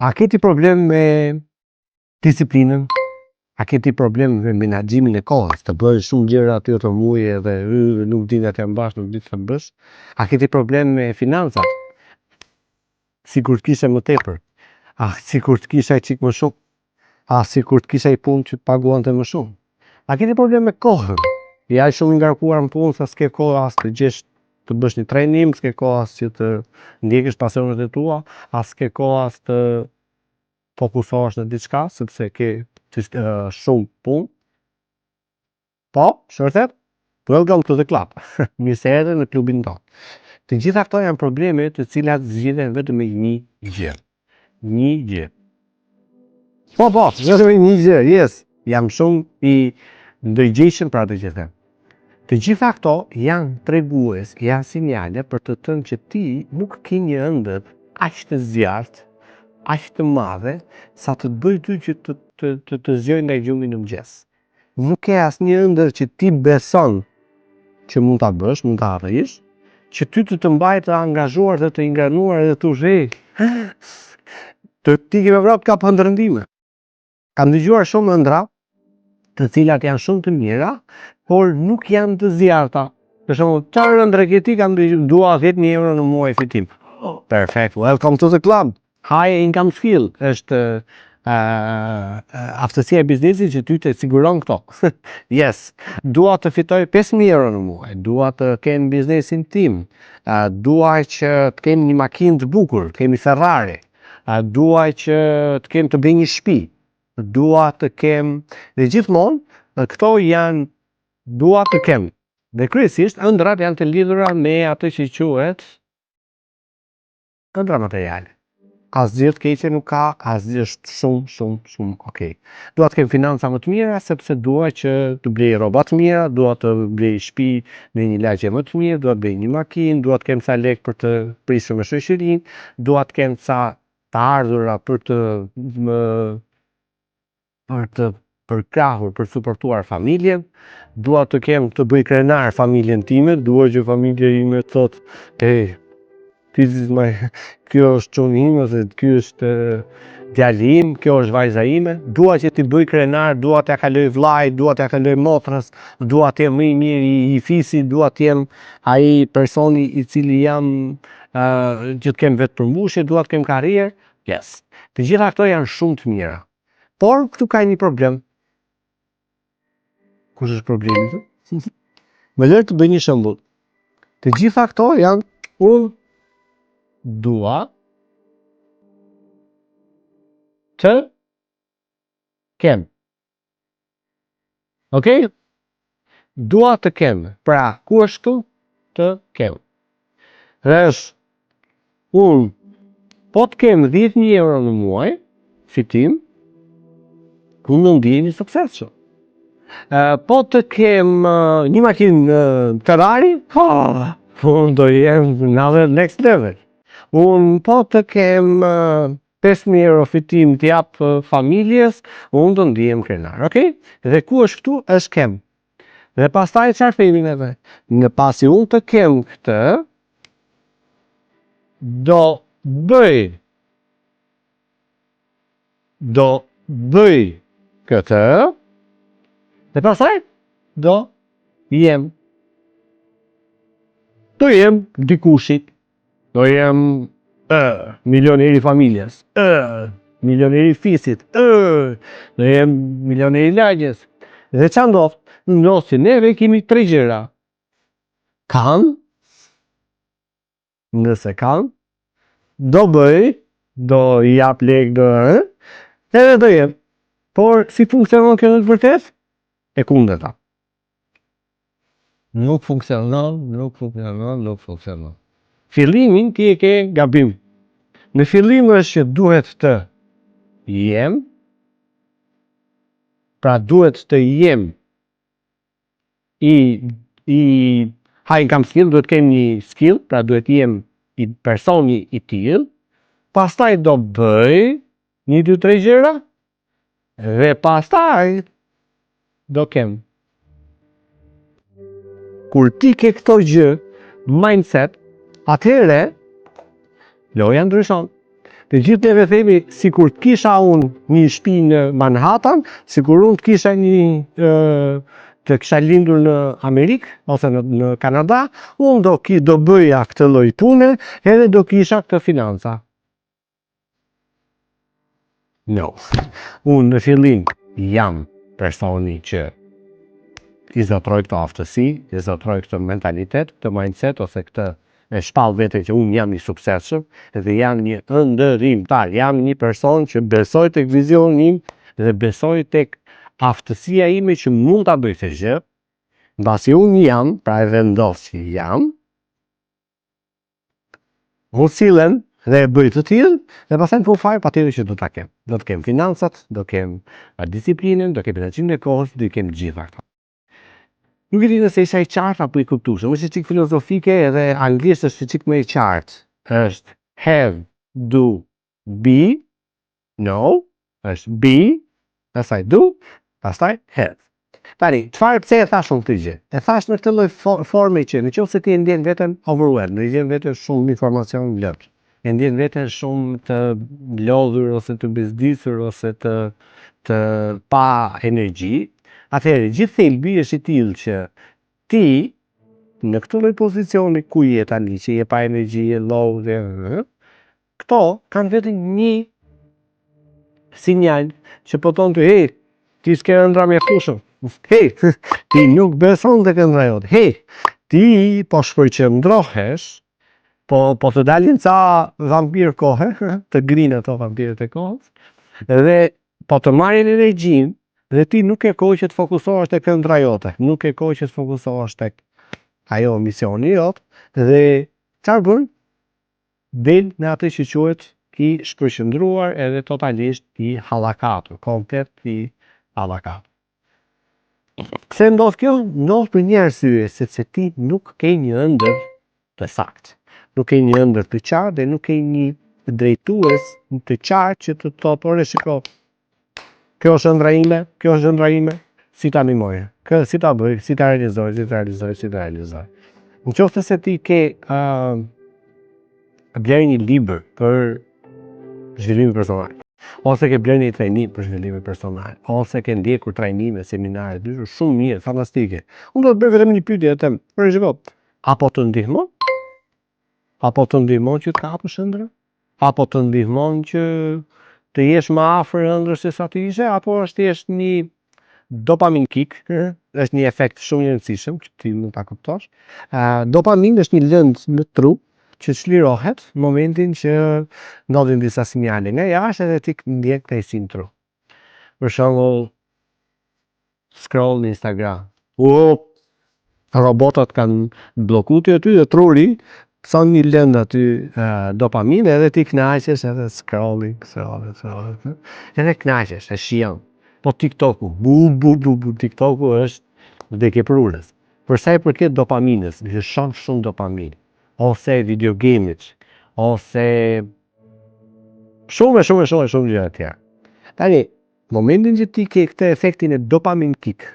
A keti problem me disiplinën? A keti problem me menaxhimin e kohës, të bësh shumë gjëra aty të muaj dhe nuk di nga të mbash, nuk di çfarë bësh? A keti problem me financat? Sikur të kishe më tepër. Sikur të kishe çik më shumë. Sikur të kishe punë që të paguante më shumë. A keti problem me kohën? Ja shumë i ngarkuar në punë sa s'ke kohë as të gjesh të bësh një trajnim, s'ke kohë as që të ndjekësh pasionet e tua, as s'ke kohë as të fokusohesh në diçka sepse ke shumë punë. Po, shërthet? Welcome to the club. Mirë se erdhe në klubin tonë. Të gjitha këto janë probleme të cilat zgjidhen vetëm me një gjë. Një gjë. Po, vetëm me një gjë. Yes, jam shumë i ndërgjegjshëm për atë që them. Të gjitha këto janë tregues, janë sinjale për të thënë që ti nuk ke një ëndër aq të zjarrt, aq të madhe sa të bëj ty që të zgjojë nga gjumi në mëngjes. Nuk ke asnjë ëndër që ti beson që mund ta bësh, mund ta arrish, që ty të mbajë të angazhuar dhe të ingranuar dhe të thosh, ti ke vrap ka ndërndime. Kam dëgjuar shumë ëndra të cilat janë shumë të mira, por nuk janë të zjarrta. Për shembull, çfarë ëndre ke ti? Kam dua 10.000 euro në muaj fitim. Perfect, welcome to the club. High income skill është aftësia e biznesit që ty të siguron këto. Yes, dua të fitoj 5.000 euro në muaj, dua të kem biznesin tim, dua që të kem një makinë të bukur, të kem një Ferrari, dua që të kem të bëj një shtëpi, dua të kem dhe gjithmonë këto janë dua të kem. Dhe kryesisht ëndrat janë të lidhura me atë që quhet ëndra materiale. Asgjë të keqe nuk ka, asgjë është shumë okay. Dua të kem financa më të mira sepse dua që të blej rroba të mira, dua të blej shtëpi në një lagje më të mirë, dua të blej një makinë, dua të kem sa lekë për të prisur me shoqërinë, dua të kem sa të ardhura për të përkrahur, për të suportuar familjen, dua të kem të bëj krenar familjen time, dua që familja ime të thotë, kjo është çuni im ose ky është djali im, kjo është vajza ime, dua që t'i bëj krenar, dua t'ja kaloj vllajt, dua t'ja kaloj motrës, dua të jem më i miri i fisit, dua të jem ai personi i cili jam që të kem vetë përmbushje, dua të kem karrierë. Yes. Të gjitha këto janë shumë të mira. Por këtu ka një problem. Kush është problemi? Më lër të bëj një shembull. Të gjitha këto janë unë dua të kem. Okej? Dua të kem. Pra, ku është këtu? Të kem. Dhe është unë po të kem 10.000 euro në muaj fitim, unë do ndihem i suksesshëm. Po të kem një makinë Ferrari, unë do jem në next level. Unë po të kem 5.000 euro fitim të jap familjes, unë do ndihem krenar, okay? Dhe ku është këtu? Është kem. Dhe pastaj çfarë themi neve? Në pasi unë të kem këtë, do bëj këtë, dhe pastaj do jem dikushit, do jem milioneri familjes, milioneri fisit, do jem milioneri lagjes. Dhe ç'a ndodh? Ndodh që neve kemi 3 gjëra. Kam, nëse kam, do bëj, do jap lek, edhe do jem. Por si funksionon kjo në të vërtetë? E kundërta. Nuk funksionon. Fillimin ti e ke gabim. Në fillim është që duhet të jem, pra duhet të jem i high income skill, duhet të kem një skill, pra duhet të jem i personi i tillë, pastaj do bëj 1, 2, 3 gjëra, dhe pastaj do kem. Kur ti ke këto gjë, mindset, atëherë loja ndryshon. Të gjithë neve themi, si kur të kisha unë një shtëpi në Manhattan, si kur unë të kisha të kisha lindur në Amerikë ose në Kanada, unë do bëja këtë lloj pune edhe do kisha këtë financa. No. Unë në fillim jam personi që i zotroj këtë aftësi, i zotroj këtë mentalitet, këtë mindset ose këtë e shpall vete që unë jam i suksesshëm dhe jam një ëndërrimtar, jam një person që besoj tek vizioni im dhe besoj tek aftësia ime që mund ta bëj këtë gjë, mbasi unë jam, pra e vendos që jam, unë sillen dhe e bëj të tillë, dhe pastaj në fund fare patjetër që do ta kem. Do të kem financat, do kem disiplinën, do kem menaxhimin e kohës, do i kem gjitha këto. Nuk e di nëse isha i qartë apo i kuptueshëm, është çik filozofike edhe anglisht është çik më i qartë. Është have, do, be, no, është be, pastaj do, pastaj have. Tani, çfarë pse e thash unë këtë gjë? E thash në këtë lloj forme që nëse ti e ndjen veten overwhelmed, e ndjen veten shumë informacion lëpt, e ndjen veten shumë të lodhur ose të bezdisur ose të pa energji, atëherë gjithë thelbi është i tillë që ti në këtë lloj pozicioni ku je tani, që je pa energji, je low, këto kanë vetëm një sinjal që po thonë ty, hey, ti s'ke ëndra mjaftueshëm. Hey, ti nuk beson tek ëndra jote. Hey, ti po shpërqendrohesh, po të dalin ca vampir kohë, të grinë ato vampirët e kohës, dhe po të marrin energjinë dhe ti nuk ke kohë që të fokusohesh tek ëndra jote, nuk ke kohë që të fokusohesh tek ajo misioni jot dhe çfarë bën? Del në atë që quhet i shpërqendruar edhe totalisht i hallakatur, komplet i hallakatur. Pse ndodh kjo? Ndodh për një arsye, sepse ti nuk ke një ëndër të saktë, nuk ke një ëndër të qartë dhe nuk ke një drejtues të qartë që të thotë, "Ore, shiko, kjo është ëndra ime, kjo është ëndra ime, si ta ndihmoj, si ta bëj, si ta realizoj. Nëse se ti ke bler një libër për zhvillim personal, ose ke bler një trajnim për zhvillim personal, ose ke ndjekur trajnime, seminare, shumë mirë, fantastike. Unë do të bëj vetëm një pyetje atë. Për shembull, apo të ndihmon? Apo të ndihmon që të kapësh ëndrën? Apo të ndihmon që të jesh më afër ëndrrës se sa ti ishe, apo është thjesht një dopamin kick, është një efekt shumë i rëndësishëm që ti mund ta kuptosh. Dopamin është një lëndë në trup që çlirohet në momentin që ndodhin disa sinjale nga jashtë dhe ti ndjen këtë si në trup. Për shembull, scroll në Instagram. Robotat kanë bllokuar aty dhe truri son një lëndë aty dopamin edhe ti kënaqesh edhe scrolling, edhe kënaqesh, e shijon. Po TikToku, TikToku është vdekjeprurës. Për sa i përket dopaminës, lëshon shumë dopamin, ose video gameit, ose shumë gjëra të tjera. Tani, momentin që ti ke këtë efektin e dopamin kick,